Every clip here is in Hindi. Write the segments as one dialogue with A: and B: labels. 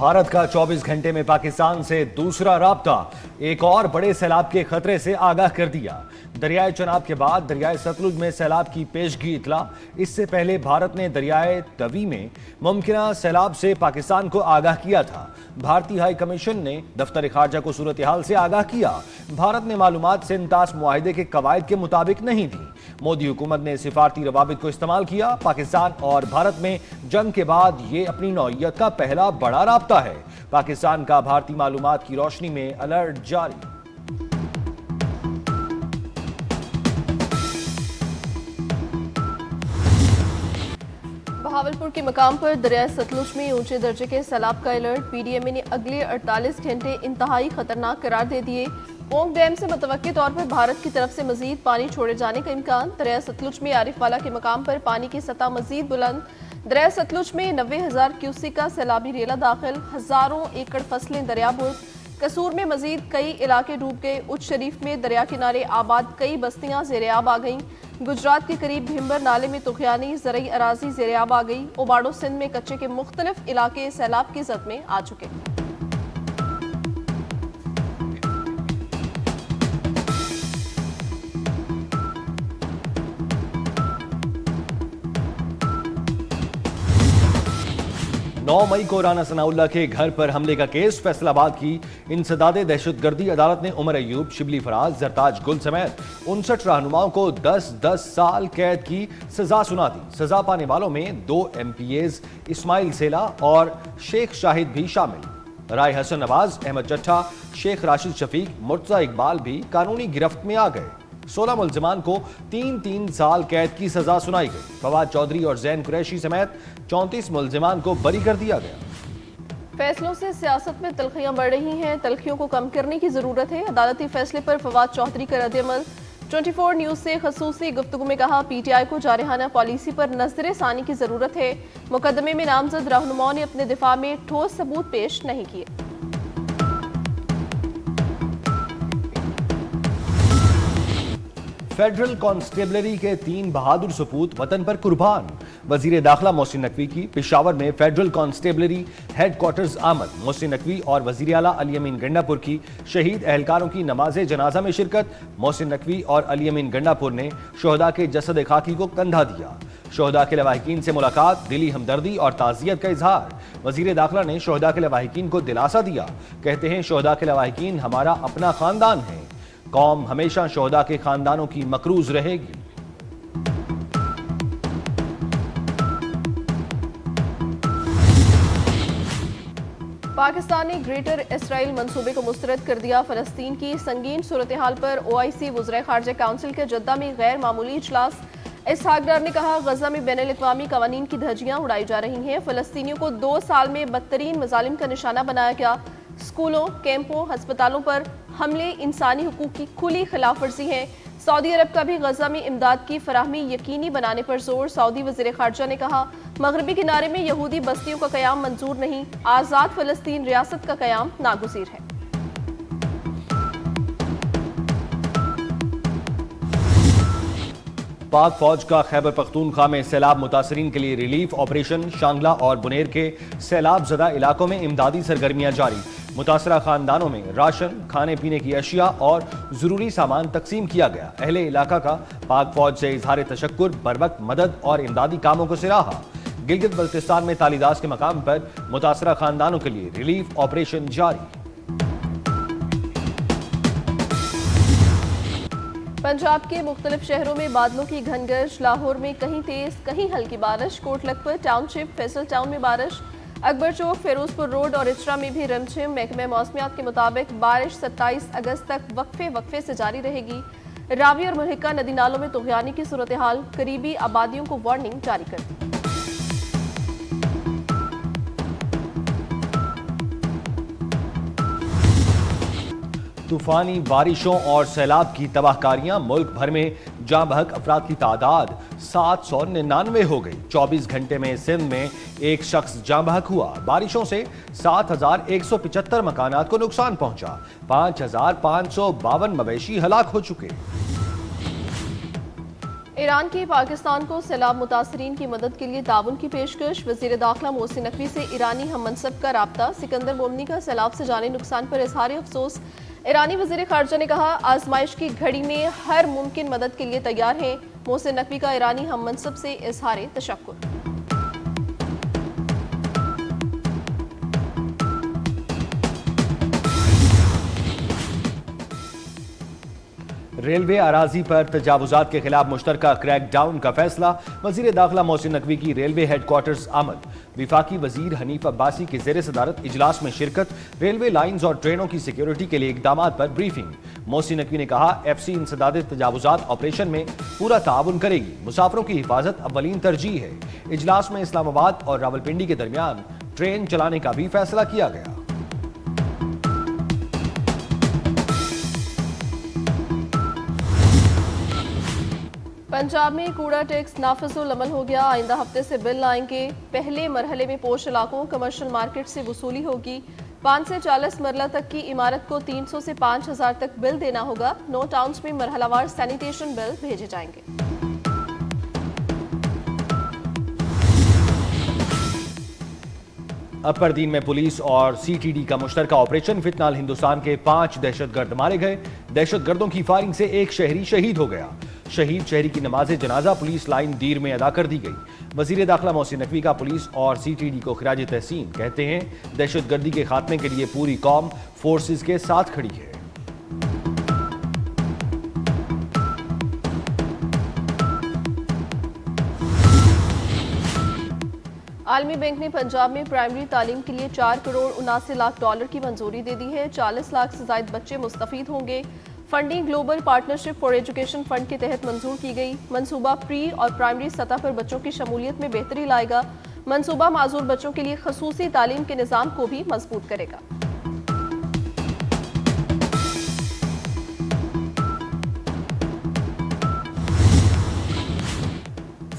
A: भारत का 24 घंटे में पाकिस्तान से दूसरा राब्ता एक और बड़े सैलाब के खतरे से आगाह कर दिया। दरियाए चनाब के बाद दरियाए सतलुज में सैलाब की पेशगी इतला। इससे पहले भारत ने दरियाए तवी में मुमकिन सैलाब से पाकिस्तान को आगाह किया था। भारतीय हाई कमीशन ने दफ्तर खारजा को सूरत हाल से आगाह किया। भारत ने मालूमात सिंतास मुआहिदे के कवायद के मुताबिक नहीं दी। मोदी हुकूमत ने सिफारती रवाबित को इस्तेमाल किया। पाकिस्तान और भारत में जंग के बाद ये अपनी नौइयत का पहला बड़ा राब्ता है। पाकिस्तान का भारतीय मालूमात की रोशनी में अलर्ट जारी।
B: बहावलपुर के मकाम पर दरियाए सतलुज में ऊंचे दर्जे के सैलाब का अलर्ट। पीडीएमए ने अगले 48 घंटे इंतहाई खतरनाक करार दे दिए। पोंग डैम से मुतवक्के तौर पर भारत की तरफ से मजीद पानी छोड़े जाने का इम्कान। दरिया सतलुज में आरिफवाला के मकाम पर पानी की सतह मजीद बुलंद। दरिया सतलुज में 90,000 क्यूसिक का सैलाबी रेला दाखिल। हजारों एकड़ फसलें दरियाबुर्द। कसूर में मजीद कई इलाके डूब गए। उच्च शरीफ में दरिया किनारे आबाद कई बस्तियां ज़ेर-ए-आब आ गईं। गुजरात के करीब भिम्बर नाले में तुखियानी ज़रई अराजी ज़ेर-ए-आब आ गई। ओबाड़ो सिंध में कच्चे के मुख्तलिफ इलाके सैलाब की जद में आ चुके।
A: नौ मई को राना सनाउल्लाह के घर पर हमले का केस। फैसलाबाद की इंसदादे दहशतगर्दी अदालत ने उमर अयूब, शिबली फराज, जरताज गुल समेत 59 रहनुमाओं को 10-10 साल कैद की सजा सुना दी। सजा पाने वालों में 2 MPAs इस्माइल सेला और शेख शाहिद भी शामिल। राय हसन नवाज, अहमद चट्ठा, शेख राशिद शफीक, मुर्तजा इकबाल भी कानूनी गिरफ्त में आ गए। 16 मुल्जिमान को 3-3 साल कैद की सजा सुनाई गई। फवाद चौधरी और जैन कुरैशी समेत 34 मुल्जिमान को बरी कर दिया गया।
B: फैसलों से सियासत में तलखियां बढ़ रही हैं। तलखियों को कम करने की जरूरत है। अदालती फैसले पर फवाद चौधरी का रद्द-ए-अमल। 24 न्यूज से खसूसी गुफ्तगू में कहा, PTI को जारहाना पॉलिसी पर नजर सानी की जरूरत है। मुकदमे में नामजद रहनुमाओं ने अपने दिफा में ठोस सबूत पेश नहीं किए।
A: फेडरल कांस्टेबलरी के 3 बहादुर सपूत वतन पर कुर्बान। वजीर दाखिला मोहसिन नकवी की पेशावर में फेडरल कांस्टेबलरी हेडक्वार्टर्स आमद। मोहसिन नकवी और वजीर आला अली अमीन गंडापुर की शहीद एहलकारों की नमाज जनाजा में शिरकत। मोहसिन नकवी और अली अमीन गंडापुर ने शोहदा के जसद खाकी को कंधा दिया। शोहदा के लवाहिकीन से मुलाकात, दिली हमदर्दी और ताज़ियत का इजहार। वजीर दाखिला ने शोहदा के लवाहिकीन को दिलासा दिया। कहते हैं, शोहदा के लवाहिकीन हमारा अपना खानदान है। कौम हमेशा शोहदा के खानदानों की मकरूज रहेगी।
B: पाकिस्तान ने ग्रेटर इसराइल मंसूबे को मुस्तरद कर दिया। फलस्तीन की संगीन सूरत हाल पर OIC वज़ीर ख़ारजा काउंसिल के जद्दा में गैर मामूली इजलास। इसहाक डार ने कहा, गजा में बैनुल अक़वामी कवानीन की धज्जियां उड़ाई जा रही हैं। फलस्तीनियों को 2 साल में बदतरीन मज़ालिम का निशाना बनाया गया। स्कूलों, कैंपों, अस्पतालों पर हमले इंसानी हुकूक की खुली खिलाफ वर्जी है। सऊदी अरब का भी गजा में इमदाद की फराहमी यकीनी बनाने पर जोर। सऊदी वज़ीर ख़ारजा ने कहा, मगरबी किनारे में यहूदी बस्तियों का क़याम मंजूर नहीं। आज़ाद फ़लस्तीन रियासत का क़याम नागुज़ीर है।
A: पाक फौज का खैबर पख्तूनख्वा में सैलाब मुतासरीन के लिए रिलीफ ऑपरेशन। शांगला और बुनेर के सैलाब ज़दा इलाकों में इमदादी सरगर्मियां जारी। मुतासरा खानदानों में राशन, खाने पीने की अशिया और ज़रूरी सामान तकसीम किया गया। अहले इलाका का पाक फौज से इजहार तशक्कुर, बरवक्त मदद और इमदादी कामों को सराहा। गिलगित बल्तिस्तान में तालीदास के मकाम पर मुतासरा खानदानों के लिए रिलीफ ऑपरेशन जारी।
B: पंजाब के मुख्तलिफ शहरों में बादलों की घनगर्ज। लाहौर में कहीं तेज कहीं हल्की बारिश। कोट लखपत टाउनशिप, फैसल टाउन में बारिश। अकबर चौक, फिरोजपुर रोड और इचरा में भी रिमझिम। महकमे मौसमियात के मुताबिक बारिश 27 अगस्त तक वक्फे से जारी रहेगी। रावी और मुल्हिका नदी नालों में तुगयानी की सूरत हाल। करीबी आबादियों को वार्निंग जारी कर दी।
A: तूफानी बारिशों और सैलाब की तबाहकारियां। मुल्क भर में जाँ बहक अफराद की तादाद 799 हो गई। 24 घंटे में सिंध में एक शख्स जाँ बहक हुआ। बारिशों से 7,175 मकानात को नुकसान पहुंचा। 5,552 मवेशी हलाक हो चुके।
B: ईरान की पाकिस्तान को सैलाब मुतासरीन की मदद के लिए ताउन की पेशकश। वज़ीर दाखिला मोहसिन नकवी से ईरानी हम मनसब का राब्ता। सिकंदर मोमनी का सैलाब से जाने नुकसान पर इजहार अफसोस। ईरानी वज़ीर ख़ारजा ने कहा, आजमाइश की घड़ी में हर मुमकिन मदद के लिए तैयार हैं। मोहसिन नकवी का ईरानी हम मनसब से इजहार तशक्कुर।
A: रेलवे अराजी पर तजावुजात के खिलाफ मुश्तरका क्रैकडाउन का फैसला। वजीर दाखिला मोहसिन नकवी की रेलवे हेडक्वार्टर्स आमद। विफाकी वजीर हनीफ अब्बासी की ज़ेर सदारत इजलास में शिरकत। रेलवे लाइन्स और ट्रेनों की सिक्योरिटी के लिए इकदाम पर ब्रीफिंग। मोहसिन नकवी ने कहा, FC इंसदाद तजावुजात ऑपरेशन में पूरा ताउन करेगी। मुसाफरों की हिफाजत अव्वलीन तरजीह है। इजलास में इस्लामाबाद और रावलपिंडी के दरमियान ट्रेन चलाने का भी फैसला किया गया।
B: पंजाब में कूड़ा टैक्स नाफिजुल अमल हो गया। आइंदा हफ्ते से बिल आएंगे। पहले मरहले में पोश इलाकों कमर्शियल मार्केट से वसूली होगी। 5 से 40 मरला तक की इमारत को 300 से 5000 तक बिल देना होगा। 9 टाउन्स में मरहलावार सैनिटेशन बिल भेजे जाएंगे।
A: अपरदीन में पुलिस और CTD का मुश्तरका ऑपरेशन। फितनाल हिंदुस्तान के 5 दहशतगर्द मारे गए। दहशतगर्दों की फायरिंग से एक शहरी शहीद हो गया। शहीद शहरी की नमाज जनाजा पुलिस लाइन दीर में अदा कर दी गई। वजीर दाखिला मोहसिन नकवी का पुलिस और CTD को खिराज तहसीन। कहते हैं, दहशतगर्दी के खात्मे के लिए पूरी कौम फोर्सेस के साथ खड़ी है।
B: आलमी बैंक ने पंजाब में प्राइमरी तालीम के लिए 4 करोड़ 79 लाख डॉलर की मंजूरी दे दी है। 40 लाख से ज्यादा बच्चे मुस्तफीद होंगे। Funding global partnership for education fund के तहत मंजूर की गई। मंसूबा प्री और प्राइमरी सतह पर बच्चों की शमूलियत में बेहतरी लाएगा। मंसूबा माजूर बच्चों के लिए खसूसी तालीम के निज़ाम को भी मजबूत करेगा।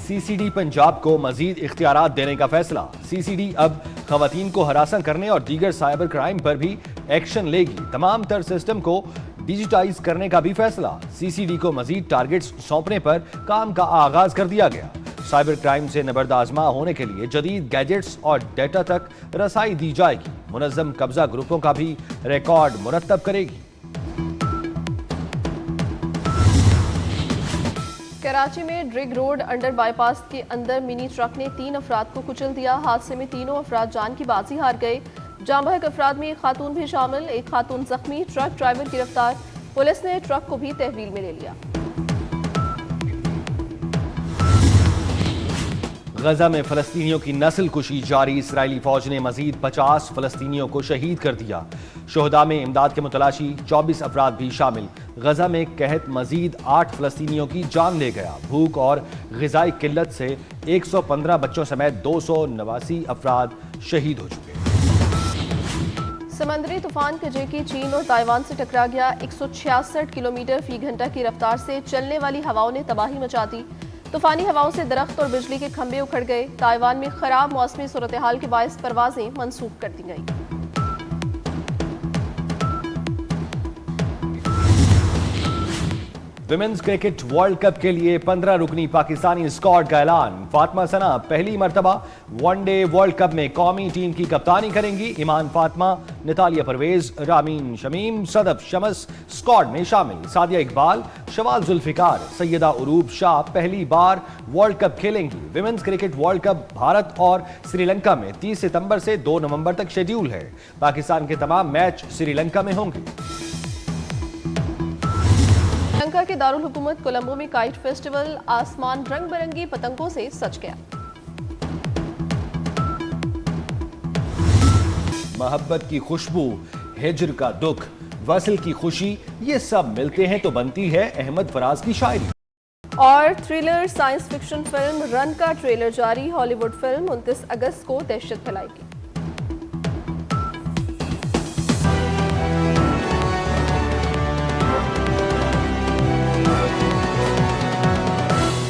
A: CCD पंजाब को मजीद इख्तियारात देने का फैसला। CCD अब खवातीन को हरासा करने और दीगर साइबर क्राइम पर भी एक्शन लेगी। तमाम तर सिस्टम को डिजिटाइज करने का भी फैसला। CCD को मजीद टारगेट्स सौंपने पर काम का आगाज कर दिया गया। साइबर क्राइम से नबरदाजमा होने के लिए जदीद गैजेट्स और डेटा तक रसाई दी जाएगी। मुनज़्ज़म कब्जा ग्रुपों का भी रिकॉर्ड मुरत्तब करेगी।
B: कराची में ड्रिग रोड अंडर बाईपास के अंदर मिनी ट्रक ने 3 अफराद को कुचल दिया। हादसे में तीनों अफराद जान की बाजी हार गए। जांबहक अफराद में एक खातून भी शामिल। एक खातून जख्मी। ट्रक ड्राइवर गिरफ्तार। पुलिस ने ट्रक को भी तहवील में ले लिया।
A: गजा में फलस्तीनियों की नस्ल कुशी जारी। इसराइली फौज ने मजीद 50 फलस्तीनियों को शहीद कर दिया। शोहदा में इमदाद के मुतलाशी 24 अफराद भी शामिल। गजा में कहत मजीद 8 फलस्तीनियों की जान ले गया। भूख और ग़िज़ाई किल्लत से 115 बच्चों समेत 289 अफराद शहीद हो चुके।
B: समंदरी तूफान कजेकी चीन और ताइवान से टकरा गया। 166 किलोमीटर फी घंटा की रफ्तार से चलने वाली हवाओं ने तबाही मचा दी। तूफानी हवाओं से दरख्त और बिजली के खंभे उखड़ गए। ताइवान में खराब मौसमी सूरत हाल के बायस परवाजें मंसूख कर दी गई।
A: विमेंस क्रिकेट वर्ल्ड कप के लिए 15 रुकनी पाकिस्तानी स्क्वाड का ऐलान। फातिमा सना पहली मर्तबा वनडे वर्ल्ड कप में कौमी टीम की कप्तानी करेंगी। ईमान फातिमा, नितालिया परवेज, रामीन शमीम, सदफ शमस स्क्वाड में शामिल। सादिया इकबाल, शवाल जुल्फिकार, सैयदा उरूब शाह पहली बार वर्ल्ड कप खेलेंगी। Women's cricket world cup Bharat और श्रीलंका में 30 सितंबर से 2 नवंबर तक शेड्यूल है। पाकिस्तान के तमाम मैच श्रीलंका में होंगे।
B: श्रीलंका के दारुल हुकूमत कोलंबो में काइट फेस्टिवल आसमान रंग बिरंगी पतंगों से सज गया।
A: मोहब्बत की खुशबू, हिज्र का दुख, वसल की खुशी, ये सब मिलते हैं तो बनती है अहमद फराज की शायरी।
B: और thriller science fiction film run का ट्रेलर जारी। हॉलीवुड फिल्म 29 अगस्त को दहशत फैलाएगी।